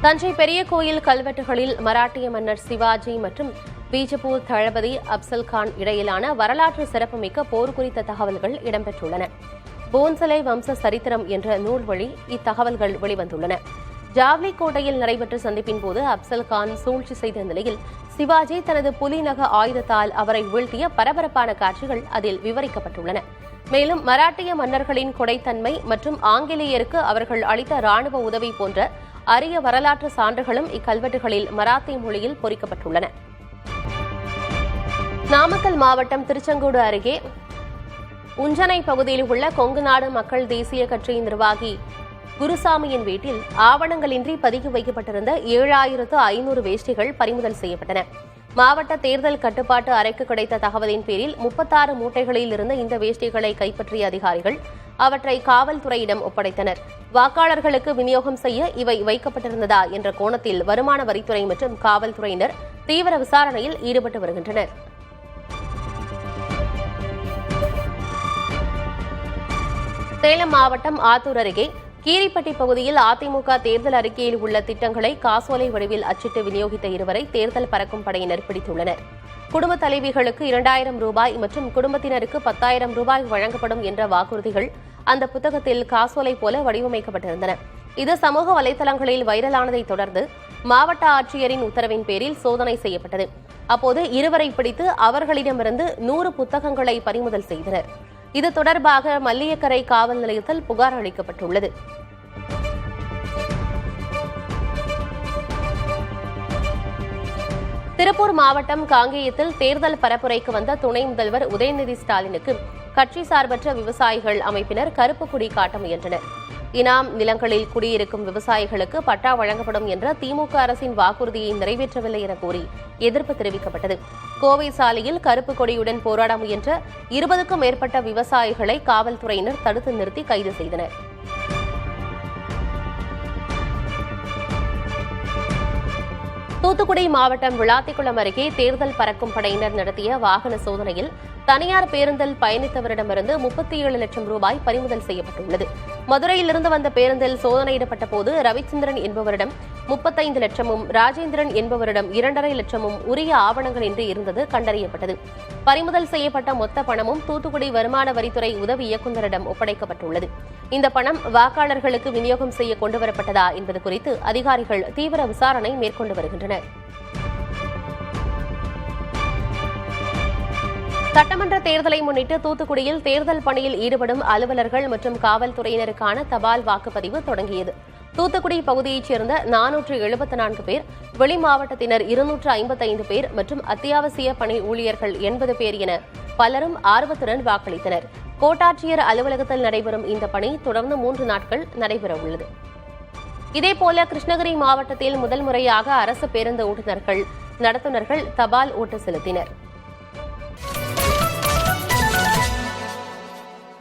தஞ்சை பெரிய கோயில் கல்வெட்டுகளில் மராட்டிய மன்னர் சிவாஜி மற்றும் பீஜப்பூர் தளபதி அப்சல்கான் இடையிலான வரலாற்று சிறப்புமிக்க போர் குறித்த தகவல்கள் இடம்பெற்றுள்ளன. போன்சலே வம்ச சரித்திரம் என்ற நூல் வழி இத்தகவல்கள் வெளிவந்துள்ளன. ஜாவ்லி கோட்டையில் நடைபெற்ற சந்திப்பின் போது அப்சல்கான் சூழ்ச்சி செய்த நிலையில் சிவாஜி தனது புலிநக ஆயுதத்தால் அவரை வீழ்த்திய பரபரப்பான காட்சிகள் அதில் விவரிக்கப்பட்டுள்ளன. மேலும் மராட்டிய மன்னர்களின் கொடைத்தன்மை மற்றும் ஆங்கிலேயருக்கு அவர்கள் அளித்த ராணுவ உதவி போன்ற அரிய வரலாற்று சான்றுகளும் இக்கல்வெட்டுகளில் மராத்தி மொழியில் பொறிக்கப்பட்டுள்ளன. நாமக்கல் மாவட்டம் திருச்செங்கோடு அருகே உஞ்சனை பகுதியில் உள்ள கொங்குநாடு மக்கள் தேசிய கட்சியின் நிர்வாகி குருசாமியின் வீட்டில் ஆவணங்களின்றி பதுக்கி வைக்கப்பட்டிருந்த 7500 வேஷ்டிகள் பறிமுதல் செய்யப்பட்டன. மாவட்ட தேர்தல் கட்டுப்பாட்டு அறைக்கு கிடைத்த தகவலின் பேரில் 36 மூட்டைகளில் இருந்த இந்த வேஷ்டிகளை கைப்பற்றிய அதிகாரிகள் அவற்றை காவல்துறையிடம் ஒப்படைத்தனர். வாக்காளர்களுக்கு விநியோகம் செய்ய இவை வைக்கப்பட்டிருந்ததா என்ற கோணத்தில் வருமான வரித்துறை மற்றும் காவல்துறையினர் தீவிர விசாரணையில் ஈடுபட்டு வருகின்றனர். சேலம் மாவட்டம் ஆத்தூர் அருகே கீரிப்பட்டி பகுதியில் அதிமுக தேர்தல் அறிக்கையில் உள்ள திட்டங்களை காசோலை வடிவில் அச்சிட்டு விநியோகித்த இருவரை தேர்தல் பறக்கும் படையினர் பிடித்துள்ளனர். குடும்ப தலைவிகளுக்கு 2000 ரூபாய் மற்றும் குடும்பத்தினருக்கு 10,000 ரூபாய் வழங்கப்படும் என்ற வாக்குறுதிகள் அந்த புத்தகத்தில் காசோலை போல வடிவமைக்கப்பட்டிருந்தன. இது சமூக வலைதளங்களில் வைரலானதை தொடர்ந்து மாவட்ட ஆட்சியரின் உத்தரவின் பேரில் சோதனை செய்யப்பட்டது. அப்போது இருவரை பிடித்து அவர்களிடமிருந்து 100 புத்தகங்களை பறிமுதல் செய்தனர். இது தொடர்பாக மல்லியக்கரை காவல் நிலையத்தில் புகார் அளிக்கப்பட்டுள்ளது. திருப்பூர் மாவட்டம் காங்கேயத்தில் தேர்தல் பரப்புரைக்கு வந்த துணை முதல்வர் உதயநிதி ஸ்டாலினுக்கு கட்சி சார்பற்ற விவசாயிகள் அமைப்பினர் கருப்பு கொடி காட்ட முயன்றனர். இனாம் நிலங்களில் குடியிருக்கும் விவசாயிகளுக்கு பட்டா வழங்கப்படும் என்ற திமுக அரசின் வாக்குறுதியை நிறைவேற்றவில்லை என கூறி எதிர்ப்பு தெரிவிக்கப்பட்டது. கோவை சாலையில் கருப்பு கொடியுடன் போராட முயன்ற 20க்கும் மேற்பட்ட விவசாயிகளை காவல்துறையினர் தடுத்து நிறுத்தி கைது செய்தனர். தூத்துக்குடி மாவட்டம் விளாத்திக்குளம் அருகே தேர்தல் பறக்கும் படையினர் நடத்திய வாகன சோதனையில் தனியார் பேருந்தில் பயணித்தவரிடமிருந்து 37 லட்சம் ரூபாய் பறிமுதல் செய்யப்பட்டுள்ளது. மதுரையிலிருந்து வந்த பேருந்தில் சோதனையிடப்பட்ட போது ரவிச்சந்திரன் என்பவரிடம் 35 லட்சமும் ராஜேந்திரன் என்பவரிடம் 2.5 லட்சமும் உரிய ஆவணங்களின்றி இருந்தது கண்டறியப்பட்டது. பறிமுதல் செய்யப்பட்ட மொத்த பணமும் தூத்துக்குடி வருமான வரித்துறை உதவி இயக்குநரிடம் ஒப்படைக்கப்பட்டுள்ளது. இந்த பணம் வாக்காளர்களுக்கு விநியோகம் செய்ய கொண்டுவரப்பட்டதா என்பது குறித்து அதிகாரிகள் தீவிர விசாரணை மேற்கொண்டு வருகின்றனர். சட்டமன்ற தேர்தலை முன்னிட்டு தூத்துக்குடியில் தேர்தல் பணியில் ஈடுபடும் அலுவலர்கள் மற்றும் காவல்துறையினருக்கான தபால் வாக்குப்பதிவு தொடங்கியது. தூத்துக்குடி பகுதியைச் சேர்ந்த 474 பேர், வெளி மாவட்டத்தினர் 255 பேர் மற்றும் அத்தியாவசிய பணி ஊழியர்கள் 80 பேர் என பலரும் ஆர்வத்துடன் வாக்களித்தனர். கோட்டாட்சியர் அலுவலகத்தில் நடைபெறும் இந்த பணி தொடர்ந்து 3 நாட்கள் நடைபெறவுள்ளது. இதேபோல கிருஷ்ணகிரி மாவட்டத்தில் முதல் முறையாக அரசு பேருந்து ஓட்டுநர்கள், நடத்துனர்கள் தபால் ஓட்டு செலுத்தினர்.